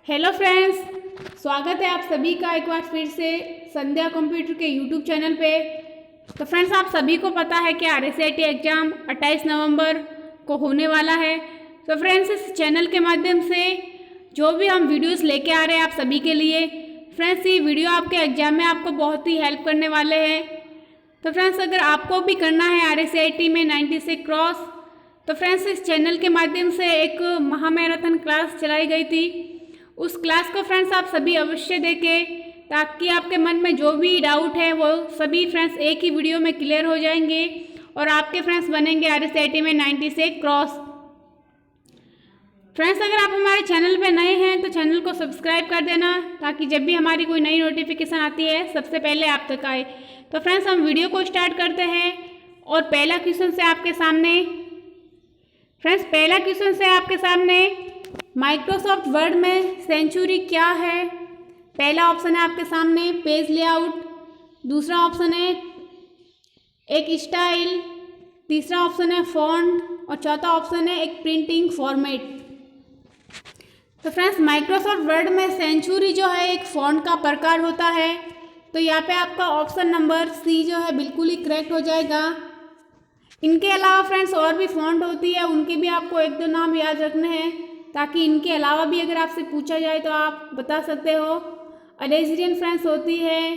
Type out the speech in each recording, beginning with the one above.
Hello friends, स्वागत है आप सभी का एक बार फिर से संध्या कंप्यूटर के यूट्यूब चैनल पे। तो फ्रेंड्स, आप सभी को पता है कि RSIT एग्ज़ाम 28 नवंबर को होने वाला है। तो फ्रेंड्स, इस चैनल के माध्यम से जो भी हम वीडियोस लेके आ रहे हैं आप सभी के लिए, फ्रेंड्स ये वीडियो आपके एग्ज़ाम में आपको बहुत ही हेल्प करने वाले हैं। तो फ्रेंड्स, अगर आपको भी करना है RSIT में 90 से क्रॉस, तो फ्रेंड्स इस चैनल के माध्यम से एक महामैराथन क्लास चलाई गई थी। उस क्लास को फ्रेंड्स आप सभी अवश्य देखें, ताकि आपके मन में जो भी डाउट है वो सभी फ्रेंड्स एक ही वीडियो में क्लियर हो जाएंगे और आपके फ्रेंड्स बनेंगे RSIT में 90 से क्रॉस। फ्रेंड्स, अगर आप हमारे चैनल पे नए हैं तो चैनल को सब्सक्राइब कर देना, ताकि जब भी हमारी कोई नई नोटिफिकेशन आती है सबसे पहले आप तक आए। तो फ्रेंड्स, हम वीडियो को स्टार्ट करते हैं और पहला क्वेश्चन से आपके सामने माइक्रोसॉफ्ट वर्ड में सेंचुरी क्या है। पहला ऑप्शन है आपके सामने पेज लेआउट, दूसरा ऑप्शन है एक स्टाइल, तीसरा ऑप्शन है फॉन्ट और चौथा ऑप्शन है एक प्रिंटिंग फॉर्मेट। तो फ्रेंड्स, माइक्रोसॉफ्ट वर्ड में सेंचुरी जो है एक फॉन्ट का प्रकार होता है। तो यहाँ पे आपका ऑप्शन नंबर सी जो है बिल्कुल ही करेक्ट हो जाएगा। इनके अलावा फ्रेंड्स और भी फॉन्ट होती है, उनके भी आपको एक दो नाम याद रखने हैं, ताकि इनके अलावा भी अगर आपसे पूछा जाए तो आप बता सकते हो। अलेजियन फ्रेंड्स होती है,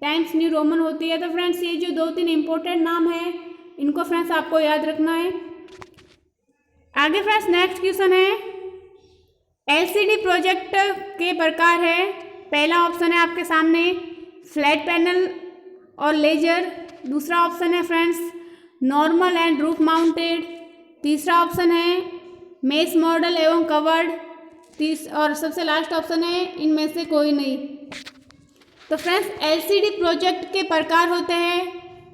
टाइम्स न्यू रोमन होती है। तो फ्रेंड्स ये जो 2-3 इम्पोर्टेंट नाम है, इनको फ्रेंड्स आपको याद रखना है। आगे फ्रेंड्स नेक्स्ट क्वेश्चन है LCD प्रोजेक्ट के प्रकार है। पहला ऑप्शन है आपके सामने फ्लैट पैनल और लेजर, दूसरा ऑप्शन है friends normal and roof mounted, तीसरा ऑप्शन है मेश मॉडल एवं कवर्ड, और सबसे लास्ट ऑप्शन है इनमें से कोई नहीं। तो फ्रेंड्स LCD प्रोजेक्ट के प्रकार होते हैं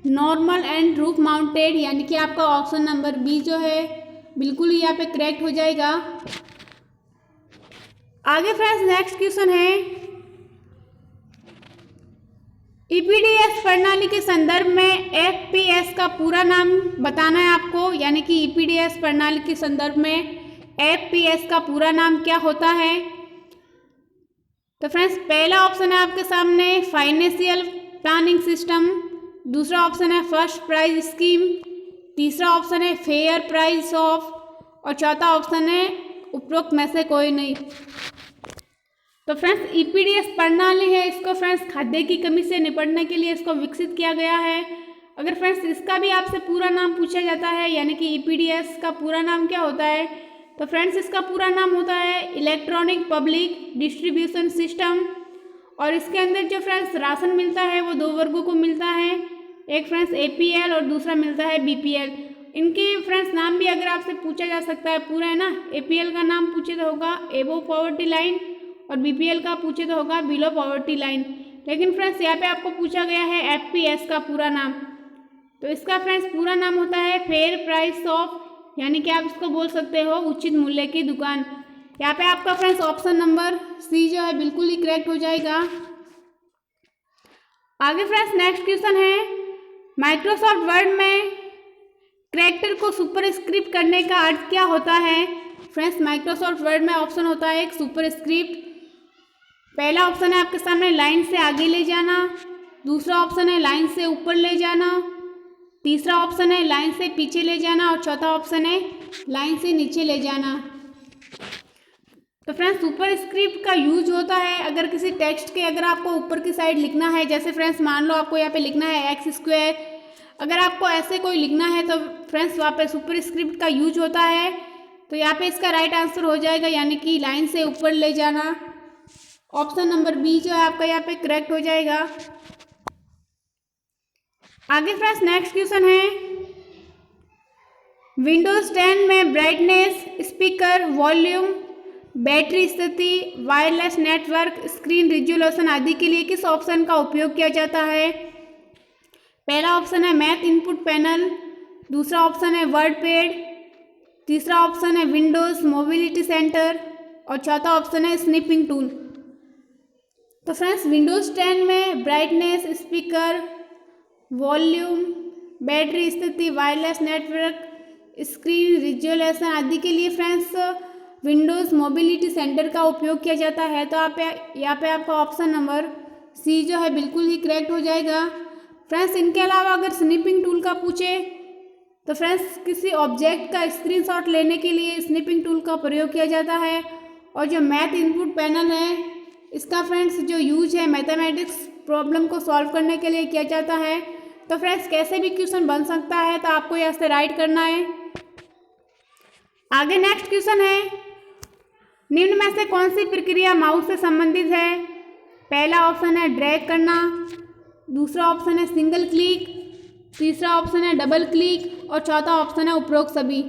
नॉर्मल एंड रूफ माउंटेड, यानी कि आपका ऑप्शन नंबर बी जो है बिल्कुल ही यहाँ पे करेक्ट हो जाएगा। आगे फ्रेंड्स नेक्स्ट क्वेश्चन है EPDS प्रणाली के संदर्भ में FPS का पूरा नाम बताना है आपको, यानी कि EPDS प्रणाली के संदर्भ में FPS का पूरा नाम क्या होता है। तो फ्रेंड्स पहला ऑप्शन है आपके सामने फाइनेंशियल प्लानिंग सिस्टम, दूसरा ऑप्शन है फर्स्ट प्राइज स्कीम, तीसरा ऑप्शन है फेयर प्राइस ऑफ और चौथा ऑप्शन है उपरोक्त में से कोई नहीं। तो फ्रेंड्स EPDS प्रणाली है, इसको फ्रेंड्स खाद्य की कमी से निपटने के लिए इसको विकसित किया गया है। अगर फ्रेंड्स इसका भी आपसे पूरा नाम पूछा जाता है, यानी कि EPDS का पूरा नाम क्या होता है, तो फ्रेंड्स इसका पूरा नाम होता है इलेक्ट्रॉनिक पब्लिक डिस्ट्रीब्यूशन सिस्टम। और इसके अंदर जो फ्रेंड्स राशन मिलता है वो 2 वर्गों को मिलता है, एक फ्रेंड्स APL और दूसरा मिलता है BPL। इनके फ्रेंड्स नाम भी अगर आपसे पूछा जा सकता है, पूरा है ना। APL का नाम पूछे तो होगा एबो पॉवर्टी लाइन और BPL का पूछे तो होगा बिलो पॉवर्टी लाइन। लेकिन फ्रेंड्स यहाँ पे आपको पूछा गया है FPS का पूरा नाम, तो इसका फ्रेंड्स पूरा नाम होता है फेयर प्राइस ऑफ, यानी कि आप इसको बोल सकते हो उचित मूल्य की दुकान। यहाँ पे आपका फ्रेंड्स ऑप्शन नंबर सी जो है बिल्कुल ही करेक्ट हो जाएगा। आगे फ्रेंड्स नेक्स्ट क्वेश्चन है माइक्रोसॉफ्ट वर्ड में कैरेक्टर को सुपरस्क्रिप्ट करने का अर्थ क्या होता है। फ्रेंड्स माइक्रोसॉफ्ट वर्ड में ऑप्शन होता है एक सुपरस्क्रिप्ट। पहला ऑप्शन है आपके सामने लाइन से आगे ले जाना, दूसरा ऑप्शन है लाइन से ऊपर ले जाना, तीसरा ऑप्शन है लाइन से पीछे ले जाना और चौथा ऑप्शन है लाइन से नीचे ले जाना। तो फ्रेंड्स सुपरस्क्रिप्ट का यूज होता है अगर किसी टेक्स्ट के अगर आपको ऊपर की साइड लिखना है, जैसे फ्रेंड्स मान लो आपको यहाँ पे लिखना है x², अगर आपको ऐसे कोई लिखना है तो फ्रेंड्स वहाँ पे सुपरस्क्रिप्ट का यूज होता है। तो यहाँ पे इसका राइट आंसर हो जाएगा, यानी कि लाइन से ऊपर ले जाना। ऑप्शन नंबर बी जो है आपका यहाँ पे करेक्ट हो जाएगा। आगे फ्रेंड्स नेक्स्ट क्वेश्चन है विंडोज 10 में ब्राइटनेस, स्पीकर वॉल्यूम, बैटरी स्थिति, वायरलेस नेटवर्क, स्क्रीन रिजोल्यूशन आदि के लिए किस ऑप्शन का उपयोग किया जाता है। पहला ऑप्शन है मैथ इनपुट पैनल, दूसरा ऑप्शन है वर्ड पैड, तीसरा ऑप्शन है विंडोज मोबिलिटी सेंटर और चौथा ऑप्शन है स्निपिंग टूल। तो फ्रेंड्स विंडोज 10 में ब्राइटनेस, स्पीकर वॉल्यूम, बैटरी स्थिति, वायरलेस नेटवर्क, स्क्रीन रिजोल्यूशन आदि के लिए फ्रेंड्स विंडोज़ मोबिलिटी सेंटर का उपयोग किया जाता है। तो आप यहाँ पे आपका ऑप्शन नंबर सी जो है बिल्कुल ही करेक्ट हो जाएगा। फ्रेंड्स, इनके अलावा अगर स्निपिंग टूल का पूछे तो फ्रेंड्स किसी ऑब्जेक्ट का स्क्रीनशॉट लेने के लिए स्निपिंग टूल का प्रयोग किया जाता है। और जो मैथ इनपुट पैनल है इसका फ्रेंड्स जो यूज है मैथमेटिक्स प्रॉब्लम को सॉल्व करने के लिए किया जाता है। तो फ्रेंड्स कैसे भी क्वेश्चन बन सकता है, तो आपको यहाँ से राइट करना है। आगे नेक्स्ट क्वेश्चन है, निम्न में से कौन सी प्रक्रिया माउस से संबंधित है? पहला ऑप्शन है ड्रैग करना, दूसरा ऑप्शन है सिंगल क्लिक, तीसरा ऑप्शन है डबल क्लिक और चौथा ऑप्शन है उपरोक्त सभी।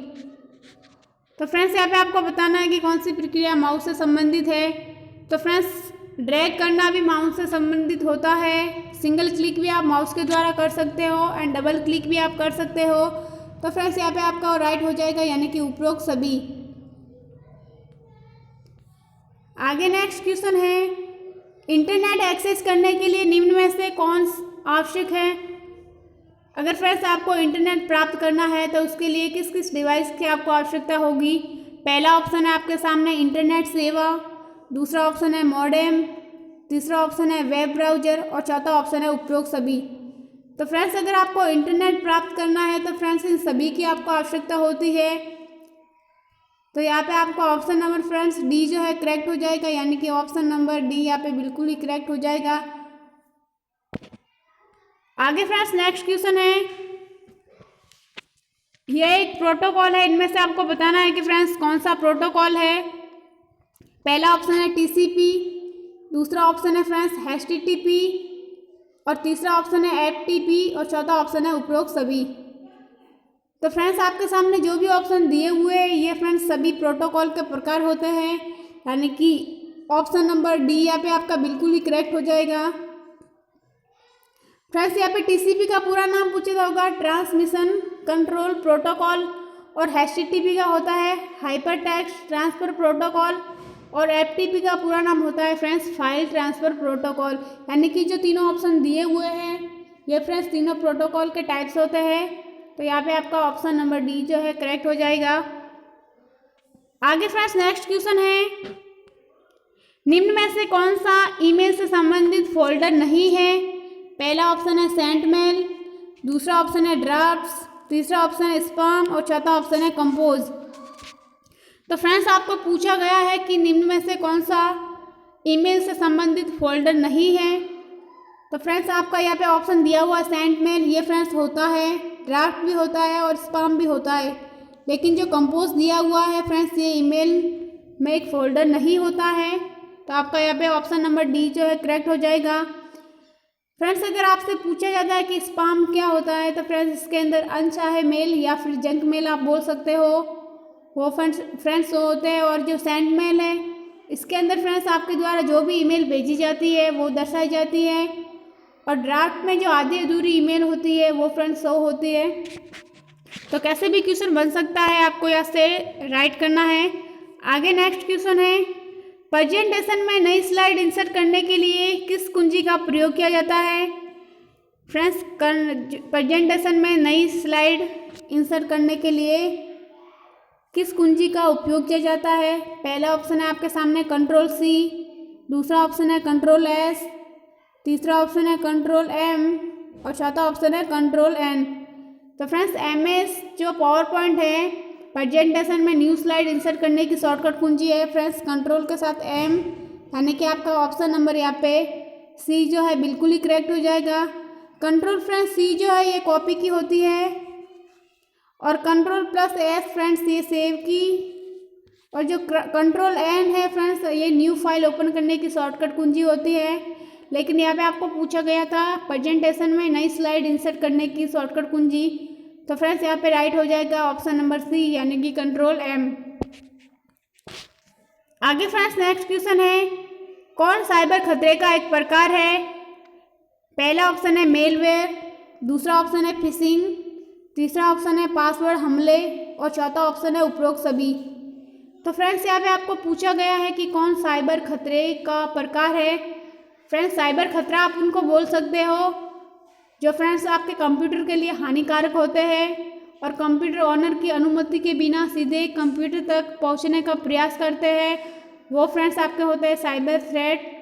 तो फ्रेंड्स यहाँ पे आपको बताना है कि कौन सी प्रक्रिया माउस से संबंधित है। तो फ्रेंड्स ड्रैग करना भी माउस से संबंधित होता है, सिंगल क्लिक भी आप माउस के द्वारा कर सकते हो एंड डबल क्लिक भी आप कर सकते हो। तो फ्रेंड्स यहाँ पे आपका राइट हो जाएगा, यानी कि उपरोक्त सभी। आगे नेक्स्ट क्वेश्चन है, इंटरनेट एक्सेस करने के लिए निम्न में से कौन आवश्यक है? अगर फ्रेंड्स आपको इंटरनेट प्राप्त करना है तो उसके लिए किस किस डिवाइस की आपको आवश्यकता होगी? पहला ऑप्शन है आपके सामने इंटरनेट सेवा, दूसरा ऑप्शन है मॉडेम, तीसरा ऑप्शन है वेब ब्राउज़र और चौथा ऑप्शन है उपरोक्त सभी। तो फ्रेंड्स अगर आपको इंटरनेट प्राप्त करना है तो फ्रेंड्स इन सभी की आपको आवश्यकता होती है। तो यहाँ पे आपका ऑप्शन नंबर फ्रेंड्स डी जो है करेक्ट हो जाएगा, यानी कि ऑप्शन नंबर डी यहाँ पे बिल्कुल ही करेक्ट हो जाएगा। आगे फ्रेंड्स नेक्स्ट क्वेश्चन है, यह एक प्रोटोकॉल है, इनमें से आपको बताना है कि फ्रेंड्स कौन सा प्रोटोकॉल है। पहला ऑप्शन है टीसीपी, दूसरा ऑप्शन है फ्रेंड्स एचटीटीपी और तीसरा ऑप्शन है एफटीपी और चौथा ऑप्शन है उपरोक्त सभी। तो फ्रेंड्स आपके सामने जो भी ऑप्शन दिए हुए हैं ये फ्रेंड्स सभी प्रोटोकॉल के प्रकार होते हैं, यानी कि ऑप्शन नंबर डी यहाँ पे आपका बिल्कुल ही करेक्ट हो जाएगा। फ्रेंड्स यहाँ पे टीसीपी का पूरा नाम पूछा होगा ट्रांसमिशन कंट्रोल प्रोटोकॉल और एचटीटीपी का होता है हाइपर टेक्स्ट ट्रांसफर प्रोटोकॉल और एफटीपी का पूरा नाम होता है फ्रेंड्स फाइल ट्रांसफर प्रोटोकॉल। यानी कि जो तीनों ऑप्शन दिए हुए हैं ये फ्रेंड्स तीनों प्रोटोकॉल के टाइप्स होते हैं। तो यहाँ पे आपका ऑप्शन नंबर डी जो है करेक्ट हो जाएगा। आगे फ्रेंड्स नेक्स्ट क्वेश्चन है, निम्न में से कौन सा ईमेल से संबंधित फोल्डर नहीं है? पहला ऑप्शन है सेंट मेल, दूसरा ऑप्शन है ड्राफ्ट्स, तीसरा ऑप्शन है स्पैम और चौथा ऑप्शन है कंपोज। तो फ्रेंड्स आपको पूछा गया है कि निम्न में से कौन सा ईमेल से संबंधित फोल्डर नहीं है। तो फ्रेंड्स आपका यहाँ पे ऑप्शन दिया हुआ सेंट मेल, ये फ्रेंड्स होता है, ड्राफ्ट भी होता है और स्पैम भी होता है, लेकिन जो कंपोज दिया हुआ है फ्रेंड्स ये ईमेल में एक फोल्डर नहीं होता है। तो आपका यहाँ पे ऑप्शन नंबर डी जो है करेक्ट हो जाएगा। फ्रेंड्स अगर आपसे पूछा जाता है कि स्पैम क्या होता है तो फ्रेंड्स इसके अंदर अनचाहे मेल या फिर जंक मेल आप बोल सकते हो, वो फ्रेंड्स होते हैं। और जो सेंड मेल है इसके अंदर फ्रेंड्स आपके द्वारा जो भी ईमेल भेजी जाती है वो दर्शाई जाती है, और ड्राफ्ट में जो आधी अधूरी ईमेल होती है वो फ्रेंड्स शो होती है। तो कैसे भी क्वेश्चन बन सकता है, आपको यहाँ से राइट करना है। आगे नेक्स्ट क्वेश्चन है, प्रेजेंटेशन में नई स्लाइड इंसर्ट करने के लिए किस कुंजी का प्रयोग किया जाता है? फ्रेंड्स प्रेजेंटेशन में नई स्लाइड इंसर्ट करने के लिए किस कुंजी का उपयोग किया जाता है? पहला ऑप्शन है आपके सामने कंट्रोल सी, दूसरा ऑप्शन है कंट्रोल एस, तीसरा ऑप्शन है कंट्रोल एम और चौथा ऑप्शन है कंट्रोल एन। तो फ्रेंड्स MS जो पावर पॉइंट है प्रेजेंटेशन में न्यू स्लाइड इंसर्ट करने की शॉर्टकट कुंजी है फ्रेंड्स कंट्रोल के साथ M, यानी कि आपका ऑप्शन नंबर यहाँ पे सी जो है बिल्कुल ही करेक्ट हो जाएगा। कंट्रोल फ्रेंड्स सी जो है ये कॉपी की होती है और कंट्रोल प्लस एस फ्रेंड्स ये सेव की, और जो कंट्रोल एन है फ्रेंड्स ये न्यू फाइल ओपन करने की शॉर्टकट कुंजी होती है। लेकिन यहाँ पे आपको पूछा गया था प्रेजेंटेशन में नई स्लाइड इंसर्ट करने की शॉर्टकट कुंजी, तो फ्रेंड्स यहाँ पे राइट हो जाएगा ऑप्शन नंबर सी, यानी कि कंट्रोल एम। आगे फ्रेंड्स नेक्स्ट क्वेश्चन है, कौन साइबर खतरे का एक प्रकार है? पहला ऑप्शन है मेलवेयर, दूसरा ऑप्शन है फिशिंग, तीसरा ऑप्शन है पासवर्ड हमले और चौथा ऑप्शन है उपरोक्त सभी। तो फ्रेंड्स यहाँ पे आपको पूछा गया है कि कौन साइबर खतरे का प्रकार है। फ्रेंड्स साइबर खतरा आप उनको बोल सकते हो जो फ्रेंड्स आपके कंप्यूटर के लिए हानिकारक होते हैं और कंप्यूटर ऑनर की अनुमति के बिना सीधे कंप्यूटर तक पहुंचने का प्रयास करते हैं, वो फ्रेंड्स आपके होते हैं साइबर थ्रेट।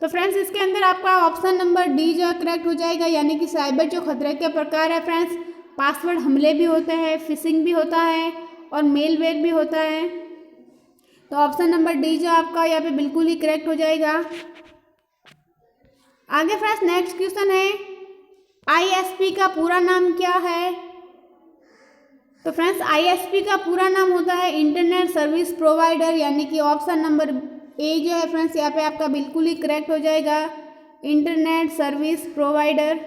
तो फ्रेंड्स इसके अंदर आपका ऑप्शन नंबर डी जो है करेक्ट हो जाएगा, यानी कि साइबर जो खतरे के प्रकार है फ्रेंड्स, पासवर्ड हमले भी होते हैं, फिशिंग भी होता है और मेलवेयर भी होता है। तो ऑप्शन नंबर डी जो आपका यहाँ पे बिल्कुल ही करेक्ट हो जाएगा। आगे फ्रेंड्स नेक्स्ट क्वेश्चन है, आईएसपी का पूरा नाम क्या है? तो फ्रेंड्स आईएसपी का पूरा नाम होता है इंटरनेट सर्विस प्रोवाइडर, यानी कि ऑप्शन नंबर ए जो है फ्रेंड्स यहाँ पे आपका बिल्कुल ही करेक्ट हो जाएगा, इंटरनेट सर्विस प्रोवाइडर।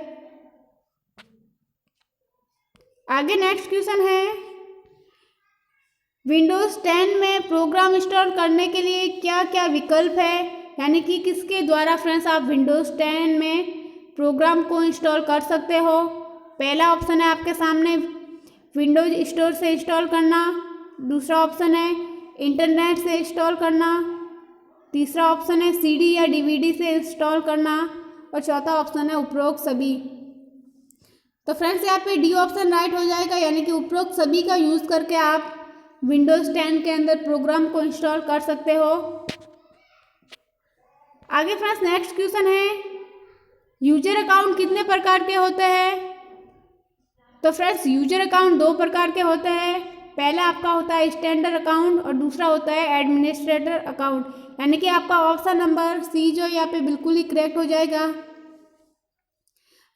आगे नेक्स्ट क्वेश्चन है, विंडोज 10 में प्रोग्राम इंस्टॉल करने के लिए क्या क्या विकल्प है, यानी कि किसके द्वारा फ्रेंड्स आप विंडोज 10 में प्रोग्राम को इंस्टॉल कर सकते हो? पहला ऑप्शन है आपके सामने विंडोज स्टोर से इंस्टॉल करना, दूसरा ऑप्शन है इंटरनेट से इंस्टॉल करना, तीसरा ऑप्शन है सीडी या डीवीडी से इंस्टॉल करना और चौथा ऑप्शन है उपरोक्त सभी। तो फ्रेंड्स यहाँ पे डी ऑप्शन राइट हो जाएगा, यानी कि उपरोक्त सभी का यूज़ करके आप विंडोज 10 के अंदर प्रोग्राम को इंस्टॉल कर सकते हो। आगे फ्रेंड्स नेक्स्ट क्वेश्चन है, यूजर अकाउंट कितने प्रकार के होते हैं? तो फ्रेंड्स यूजर अकाउंट दो प्रकार के होते हैं, पहला आपका होता है स्टैंडर्ड अकाउंट और दूसरा होता है एडमिनिस्ट्रेटर अकाउंट, यानी कि आपका ऑप्शन नंबर सी जो यहाँ पे बिल्कुल ही करेक्ट हो जाएगा।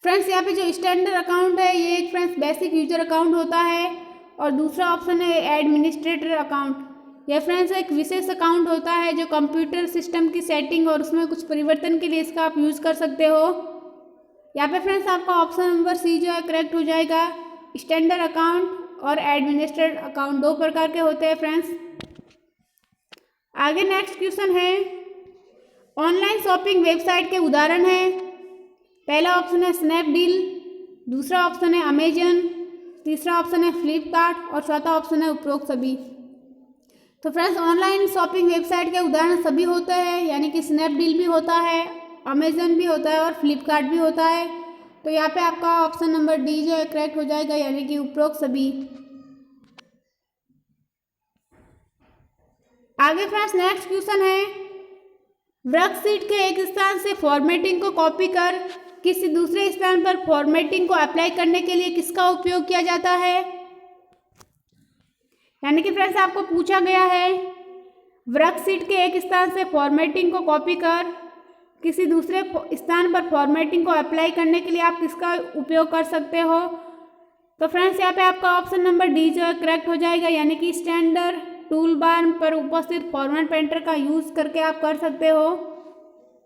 फ्रेंड्स यहाँ पे जो स्टैंडर्ड अकाउंट है ये एक फ्रेंड्स बेसिक यूजर अकाउंट होता है और दूसरा ऑप्शन है एडमिनिस्ट्रेटर अकाउंट। यह फ्रेंड्स एक विशेष अकाउंट होता है जो कंप्यूटर सिस्टम की सेटिंग और उसमें कुछ परिवर्तन के लिए इसका आप यूज़ कर सकते हो। यहाँ पे फ्रेंड्स आपका ऑप्शन नंबर सी जो है करेक्ट हो जाएगा, स्टैंडर्ड अकाउंट और एडमिनिस्ट्रेटर अकाउंट दो प्रकार के होते हैं फ्रेंड्स। आगे नेक्स्ट क्वेश्चन है, ऑनलाइन शॉपिंग वेबसाइट के उदाहरण है, पहला ऑप्शन है स्नैपडील, दूसरा ऑप्शन है अमेजन, तीसरा ऑप्शन है फ्लिपकार्ट और चौथा ऑप्शन है उपरोक्त सभी। तो फ्रेंड्स ऑनलाइन शॉपिंग वेबसाइट के उदाहरण सभी होते हैं, यानी कि स्नैपडील भी होता है, अमेजन भी होता है और फ्लिपकार्ट भी होता है। तो यहाँ पे आपका ऑप्शन नंबर डी जो है करेक्ट हो जाएगा, यानी कि उपरोक्त सभी। आगे फ्रेंड्स नेक्स्ट क्वेश्चन है, वर्कशीट के एक स्थान से फॉर्मेटिंग को कॉपी कर किसी दूसरे स्थान पर फॉर्मेटिंग को अप्लाई करने के लिए किसका उपयोग किया जाता है? यानी कि फ्रेंड्स आपको पूछा गया है वर्कशीट के एक स्थान से फॉर्मेटिंग को कॉपी कर किसी दूसरे स्थान पर फॉर्मेटिंग को अप्लाई करने के लिए आप किसका उपयोग कर सकते हो? तो फ्रेंड्स यहाँ पे आपका ऑप्शन नंबर डी जो है करेक्ट हो जाएगा, यानी कि स्टैंडर्ड टूल बार पर उपस्थित फॉर्मेट पेंटर का यूज़ करके आप कर सकते हो।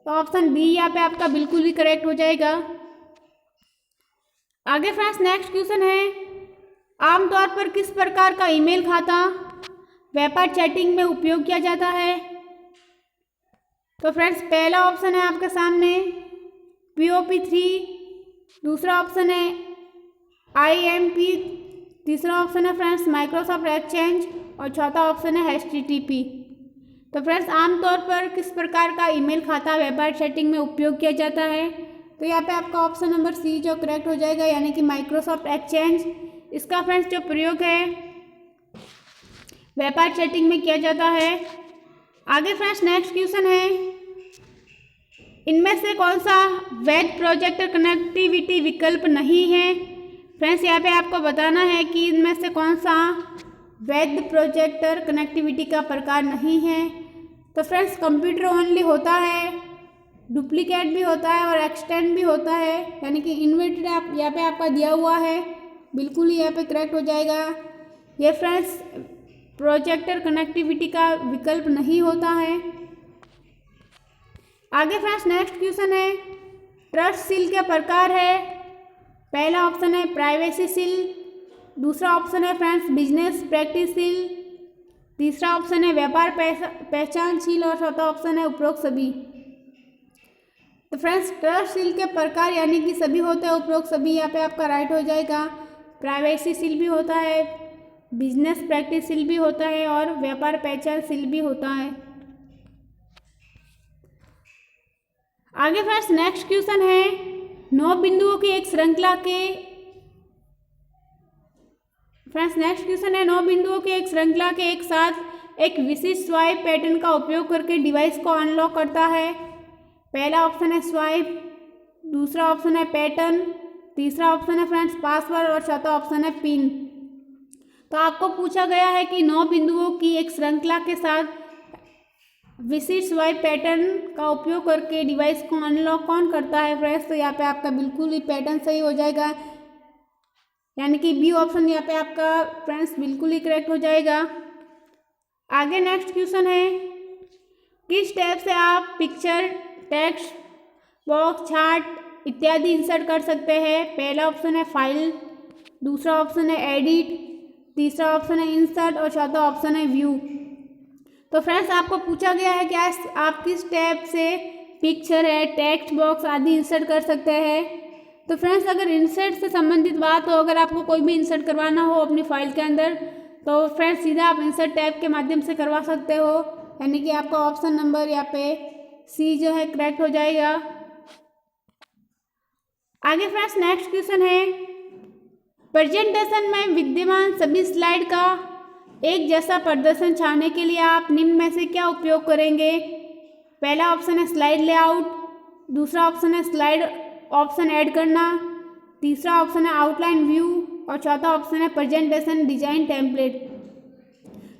तो ऑप्शन बी यहाँ पे आपका बिल्कुल ही करेक्ट हो जाएगा। आगे फ्रेंड्स नेक्स्ट क्वेश्चन है, आमतौर पर किस प्रकार का ईमेल खाता व्यापार चैटिंग में उपयोग किया जाता है? तो फ्रेंड्स पहला ऑप्शन है आपके सामने POP3, दूसरा ऑप्शन है IMP, तीसरा ऑप्शन है फ्रेंड्स माइक्रोसॉफ्ट एक्सचेंज और चौथा ऑप्शन है HTTP। तो फ्रेंड्स आमतौर पर किस प्रकार का ईमेल खाता व्यापार चैटिंग में उपयोग किया जाता है? तो यहाँ पे आपका ऑप्शन नंबर सी जो करेक्ट हो जाएगा, यानी कि माइक्रोसॉफ्ट एक्सचेंज। इसका फ्रेंड्स जो प्रयोग है व्यापार चैटिंग में किया जाता है। आगे फ्रेंड्स नेक्स्ट क्वेश्चन है, इनमें से कौन सा वैध प्रोजेक्टर कनेक्टिविटी विकल्प नहीं है? फ्रेंड्स यहाँ पे आपको बताना है कि इनमें से कौन सा वैध प्रोजेक्टर कनेक्टिविटी का प्रकार नहीं है। तो फ्रेंड्स कंप्यूटर ओनली होता है, डुप्लीकेट भी होता है और एक्सटेंड भी होता है, यानी कि इन्वर्टेड आप यहाँ पे आपका दिया हुआ है, बिल्कुल ही यहाँ पे करेक्ट हो जाएगा। ये फ्रेंड्स प्रोजेक्टर कनेक्टिविटी का विकल्प नहीं होता है। आगे फ्रेंड्स नेक्स्ट क्वेश्चन है, ट्रस्ट सील के प्रकार है, पहला ऑप्शन है प्राइवेसी सील, दूसरा ऑप्शन है फ्रेंड्स बिजनेस प्रैक्टिस सील, तीसरा ऑप्शन है व्यापार पहचान सील और चौथा ऑप्शन है उपरोक्त सभी। तो फ्रेंड्स ट्रस्ट सील के प्रकार यानी कि सभी होते हैं, उपरोक्त सभी यहाँ पे आपका राइट हो जाएगा। प्राइवेसी सील भी होता है, बिजनेस प्रैक्टिस सील भी होता है और व्यापार पहचान सील भी होता है। आगे फ्रेंड्स नेक्स्ट क्वेश्चन है, 9 बिंदुओं की एक श्रृंखला के फ्रेंड्स नेक्स्ट क्वेश्चन है 9 बिंदुओं की एक श्रृंखला के एक साथ एक विशिष्ट स्वाइप पैटर्न का उपयोग करके डिवाइस को अनलॉक करता है। पहला ऑप्शन है स्वाइप, दूसरा ऑप्शन है पैटर्न, तीसरा ऑप्शन है फ्रेंड्स पासवर्ड और चौथा ऑप्शन है पिन। तो आपको पूछा गया है कि 9 बिंदुओं की एक श्रृंखला के साथ विशिष्ट स्वाइप पैटर्न का उपयोग करके डिवाइस को अनलॉक कौन करता है फ्रेंड्स। तो यहाँ पे आपका बिल्कुल ही पैटर्न सही हो जाएगा, यानी कि बी ऑप्शन यहाँ पे आपका फ्रेंड्स बिल्कुल ही करेक्ट हो जाएगा। आगे नेक्स्ट क्वेश्चन है किस टैब से आप पिक्चर, टेक्स्ट बॉक्स, चार्ट इत्यादि इंसर्ट कर सकते हैं। पहला ऑप्शन है फाइल, दूसरा ऑप्शन है एडिट, तीसरा ऑप्शन है इंसर्ट और चौथा ऑप्शन है व्यू। तो फ्रेंड्स आपको पूछा गया है कि आप किस टैब से पिक्चर है, टेक्स्ट बॉक्स आदि इंसर्ट कर सकते हैं। तो फ्रेंड्स अगर इंसर्ट से संबंधित बात हो, अगर आपको कोई भी इंसर्ट करवाना हो अपनी फाइल के अंदर, तो फ्रेंड्स सीधा आप इंसर्ट टैब के माध्यम से करवा सकते हो, यानी कि आपका ऑप्शन नंबर यहाँ पे सी जो है करेक्ट हो जाएगा। आगे फ्रेंड्स नेक्स्ट क्वेश्चन है प्रेजेंटेशन में विद्यमान सभी स्लाइड का एक जैसा प्रदर्शन चाहने के लिए आप निम्न में से क्या उपयोग करेंगे। पहला ऑप्शन है स्लाइड लेआउट, दूसरा ऑप्शन है स्लाइड ऑप्शन ऐड करना, तीसरा ऑप्शन है आउटलाइन व्यू और चौथा ऑप्शन है प्रेजेंटेशन डिजाइन टेम्पलेट।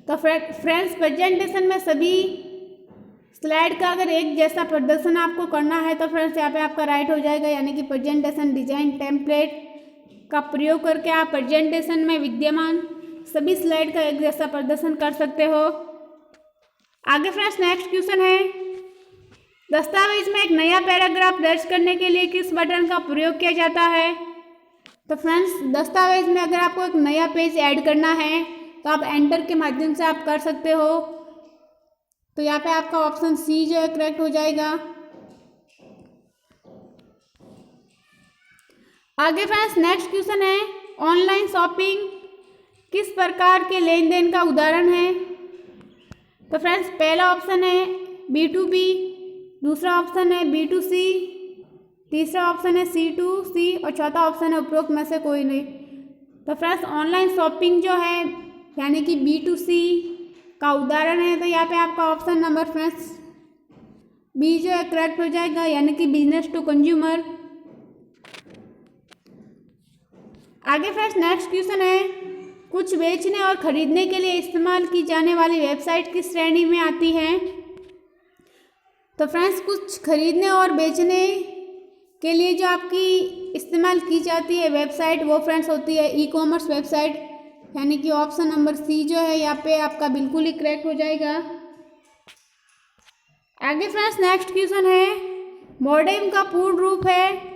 तो फ्रेंड्स प्रेजेंटेशन में सभी स्लाइड का अगर एक जैसा प्रदर्शन आपको करना है तो फ्रेंड्स यहाँ पे आपका राइट हो जाएगा, यानी कि प्रेजेंटेशन डिजाइन टेम्पलेट का प्रयोग करके आप प्रेजेंटेशन में विद्यमान सभी स्लाइड का एक जैसा प्रदर्शन कर सकते हो। आगे फ्रेंड्स नेक्स्ट क्वेश्चन है दस्तावेज में एक नया पैराग्राफ दर्ज करने के लिए किस बटन का प्रयोग किया जाता है। तो फ्रेंड्स दस्तावेज में अगर आपको एक नया पेज ऐड करना है तो आप एंटर के माध्यम से आप कर सकते हो। तो यहाँ पे आपका ऑप्शन सी जो है करेक्ट हो जाएगा। आगे फ्रेंड्स नेक्स्ट क्वेश्चन है ऑनलाइन शॉपिंग किस प्रकार के लेन देन का उदाहरण है। तो फ्रेंड्स पहला ऑप्शन है B2B, दूसरा ऑप्शन है B2C, तीसरा ऑप्शन है C2C और चौथा ऑप्शन है उपरोक्त में से कोई नहीं। तो फ्रेंड्स ऑनलाइन शॉपिंग जो है यानी कि B2C का उदाहरण है, तो यहाँ पे आपका ऑप्शन नंबर फ्रेंड्स बी जो है करेक्ट हो जाएगा, यानी कि बिजनेस टू कंज्यूमर। आगे फ्रेंड्स नेक्स्ट क्वेश्चन है कुछ बेचने और खरीदने के लिए इस्तेमाल की जाने वाली वेबसाइट किस श्रेणी में आती है। तो फ्रेंड्स कुछ खरीदने और बेचने के लिए जो आपकी इस्तेमाल की जाती है वेबसाइट वो फ्रेंड्स होती है ई कॉमर्स वेबसाइट, यानी कि ऑप्शन नंबर सी जो है यहाँ पे आपका बिल्कुल ही करेक्ट हो जाएगा। आगे फ्रेंड्स नेक्स्ट क्वेश्चन है मॉडेम का पूर्ण रूप है।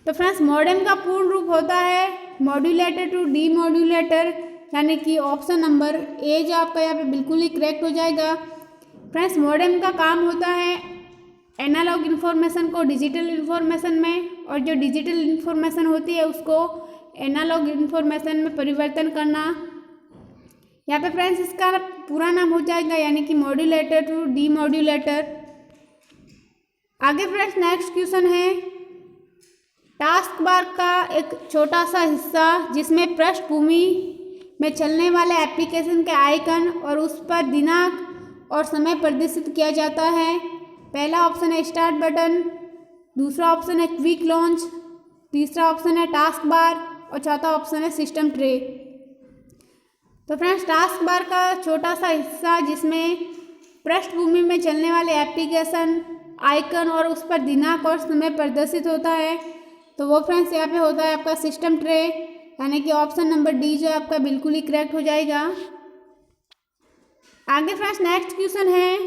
तो फ्रेंड्स मॉडेम का पूर्ण रूप होता है मॉड्यूलेटर टू डीमॉड्यूलेटर, यानी कि ऑप्शन नंबर ए जो आपका यहाँ पे बिल्कुल ही करेक्ट हो जाएगा। फ्रेंड्स मॉडेम का काम होता है एनालॉग इन्फॉर्मेशन को डिजिटल इन्फॉर्मेशन में, और जो डिजिटल इन्फॉर्मेशन होती है उसको एनालॉग इन्फॉर्मेशन में परिवर्तन करना। यहाँ पे फ्रेंड्स इसका पूरा नाम हो जाएगा यानी कि मॉड्यूलेटर टू डीमॉड्यूलेटर। आगे फ्रेंड्स नेक्स्ट क्वेश्चन है टास्क बार का एक छोटा सा हिस्सा जिसमें पृष्ठभूमि में चलने वाले एप्लीकेशन के आइकन और उस पर दिनांक और समय प्रदर्शित किया जाता है। पहला ऑप्शन है स्टार्ट बटन, दूसरा ऑप्शन है क्विक लॉन्च, तीसरा ऑप्शन है टास्क बार और चौथा ऑप्शन है सिस्टम ट्रे। तो फ्रेंड्स टास्क बार का छोटा सा हिस्सा जिसमें पृष्ठभूमि में चलने वाले एप्लीकेशन आइकन और उस पर दिनांक और समय प्रदर्शित होता है, तो वो फ्रेंड्स यहाँ पे होता है आपका सिस्टम ट्रे, यानी कि ऑप्शन नंबर डी जो आपका बिल्कुल ही करेक्ट हो जाएगा। आगे फ्रेंड्स नेक्स्ट क्वेश्चन है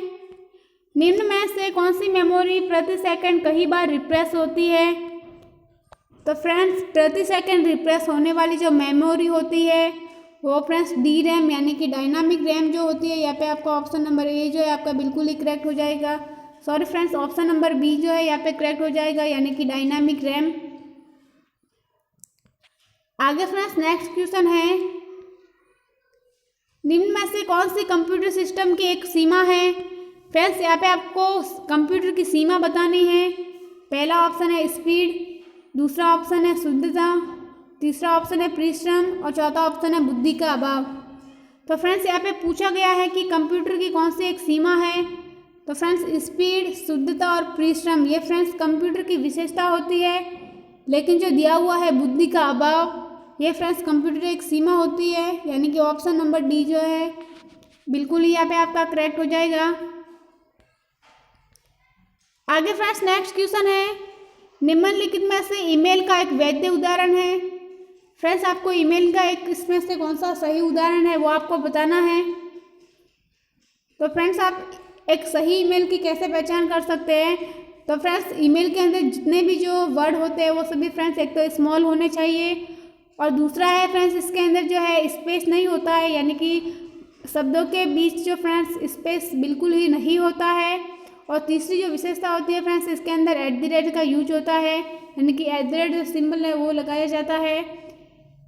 निम्न में से कौन सी मेमोरी प्रति सेकंड कई बार रिफ्रेश होती है। तो फ्रेंड्स प्रति सेकंड रिफ्रेश होने वाली जो मेमोरी होती है वो फ्रेंड्स डी रैम यानी कि डायनामिक रैम जो होती है, यहाँ पे आपका ऑप्शन नंबर ए जो है आपका बिल्कुल ही करेक्ट हो जाएगा। Sorry friends option number B जो है यहाँ पे करेक्ट हो जाएगा यानी कि डायनामिक रैम। आगे फ्रेंड्स नेक्स्ट क्वेश्चन है निम्न में से कौन सी कंप्यूटर सिस्टम की एक सीमा है। फ्रेंड्स यहाँ पे आपको कंप्यूटर की सीमा बतानी है। पहला ऑप्शन है स्पीड, दूसरा ऑप्शन है शुद्धता, तीसरा ऑप्शन है परिश्रम और चौथा ऑप्शन है बुद्धि का अभाव। तो फ्रेंड्स यहाँ पे पूछा गया है कि कंप्यूटर की कौन सी एक सीमा है। तो फ्रेंड्स स्पीड, शुद्धता और परिश्रम ये फ्रेंड्स कंप्यूटर की विशेषता होती है, लेकिन जो दिया हुआ है बुद्धि का अभाव ये फ्रेंड्स कंप्यूटर की एक सीमा होती है, यानी कि ऑप्शन नंबर डी जो है बिल्कुल ही यहाँ पे आपका करेक्ट हो जाएगा। आगे फ्रेंड्स नेक्स्ट क्वेश्चन है, निम्नलिखित में से ईमेल का एक वैध उदाहरण है। फ्रेंड्स आपको ईमेल का एक इसमें से कौन सा सही उदाहरण है वो आपको बताना है। तो फ्रेंड्स आप एक सही ईमेल की कैसे पहचान कर सकते हैं। तो फ्रेंड्स ईमेल के अंदर जितने भी जो वर्ड होते हैं वो सभी फ्रेंड्स एक तो स्मॉल होने चाहिए, और दूसरा है फ्रेंड्स इसके अंदर जो है स्पेस नहीं होता है, यानी कि शब्दों के बीच जो फ्रेंड्स स्पेस बिल्कुल ही नहीं होता है। और तीसरी जो विशेषता होती है फ्रेंड्स इसके अंदर @ का यूज होता है, यानी कि @ जो सिंबल है वो लगाया जाता है।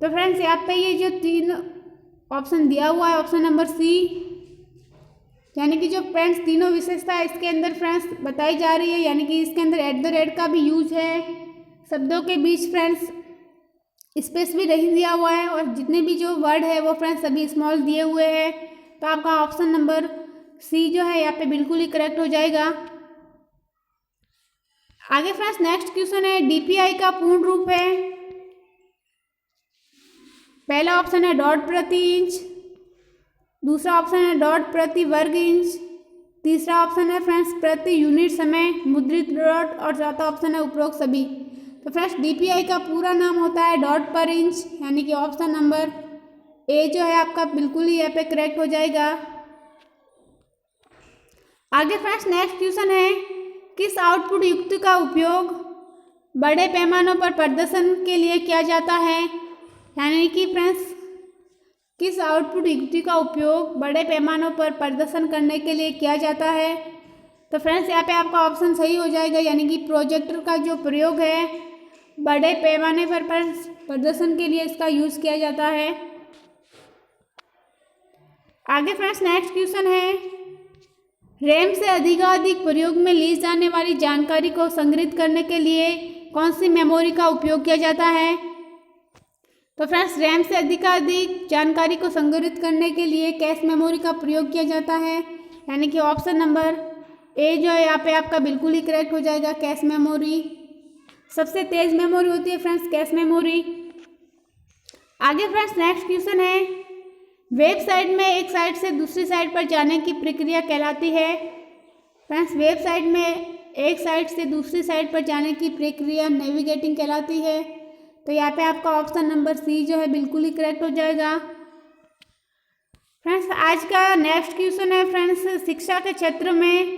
तो फ्रेंड्स यहाँ पे ये जो 3 ऑप्शन दिया हुआ है ऑप्शन नंबर सी, यानी कि जो फ्रेंड्स तीनों विशेषता इसके अंदर फ्रेंड्स बताई जा रही है, यानी कि इसके अंदर @ का भी यूज है, शब्दों के बीच फ्रेंड्स स्पेस भी नहीं दिया हुआ है, और जितने भी जो वर्ड है वो फ्रेंड्स सभी स्मॉल दिए हुए हैं। तो आपका ऑप्शन नंबर सी जो है यहाँ पे बिल्कुल ही करेक्ट हो जाएगा। आगे फ्रेंड्स नेक्स्ट क्वेश्चन है, DPI का पूर्ण रूप है। पहला ऑप्शन है डॉट प्रति इंच, दूसरा ऑप्शन है डॉट प्रति वर्ग इंच, तीसरा ऑप्शन है फ्रेंड्स प्रति यूनिट समय मुद्रित डॉट, और चौथा ऑप्शन है उपरोक्त सभी। तो फ्रेंड्स DPI का पूरा नाम होता है डॉट पर इंच, यानी कि ऑप्शन नंबर ए जो है आपका बिल्कुल ही यहाँ पे करेक्ट हो जाएगा। आगे फ्रेंड्स नेक्स्ट क्वेश्चन है, किस आउटपुट युक्ति का उपयोग बड़े पैमानों पर प्रदर्शन के लिए किया जाता है। यानी कि फ्रेंड्स किस आउटपुट युक्ति का उपयोग बड़े पैमानों पर प्रदर्शन करने के लिए किया जाता है। तो फ्रेंड्स यहाँ पे आपका ऑप्शन सही हो जाएगा, यानी कि प्रोजेक्टर का जो प्रयोग है बड़े पैमाने पर प्रदर्शन के लिए इसका यूज़ किया जाता है। आगे फ्रेंड्स नेक्स्ट क्वेश्चन है, रैम से अधिकाधिक प्रयोग में ली जाने वाली जानकारी को संग्रहित करने के लिए कौन सी मेमोरी का उपयोग किया जाता है। तो फ्रेंड्स रैम से अधिकाधिक जानकारी को संग्रहित करने के लिए कैश मेमोरी का प्रयोग किया जाता है, यानी कि ऑप्शन नंबर ए जो है यहाँ पे आपका बिल्कुल ही करेक्ट हो जाएगा। कैश मेमोरी सबसे तेज मेमोरी होती है फ्रेंड्स कैश मेमोरी। आगे फ्रेंड्स नेक्स्ट क्वेश्चन है, वेबसाइट में एक साइट से दूसरी साइट पर जाने की प्रक्रिया कहलाती है। फ्रेंड्स वेबसाइट में एक साइट से दूसरी साइट पर जाने की प्रक्रिया नेविगेटिंग कहलाती है। तो यहाँ पे आपका ऑप्शन नंबर सी जो है बिल्कुल ही करेक्ट हो जाएगा। फ्रेंड्स आज का नेक्स्ट क्वेश्चन है फ्रेंड्स, शिक्षा के क्षेत्र में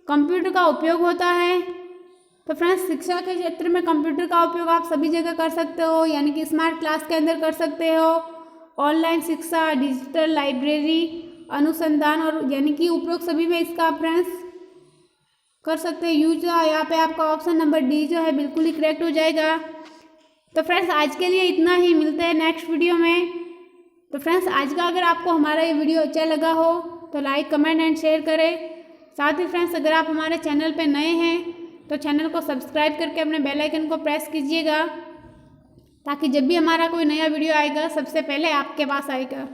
कंप्यूटर का उपयोग होता है। तो फ्रेंड्स शिक्षा के क्षेत्र में कंप्यूटर का उपयोग आप सभी जगह कर सकते हो, यानी कि स्मार्ट क्लास के अंदर कर सकते हो, ऑनलाइन शिक्षा, डिजिटल लाइब्रेरी, अनुसंधान, और यानी कि उपरोक्त सभी में इसका फ्रेंड्स कर सकते हैं यूज। यहाँ पे आपका ऑप्शन नंबर डी जो है बिल्कुल ही करेक्ट हो जाएगा। तो फ्रेंड्स आज के लिए इतना ही, मिलते हैं नेक्स्ट वीडियो में। तो फ्रेंड्स आज का अगर आपको हमारा ये वीडियो अच्छा लगा हो तो लाइक, कमेंट एंड शेयर करें। साथ ही फ्रेंड्स अगर आप हमारे चैनल पर नए हैं तो चैनल को सब्सक्राइब करके अपने बेल आइकन को प्रेस कीजिएगा, ताकि जब भी हमारा कोई नया वीडियो आएगा सबसे पहले आपके पास आएगा।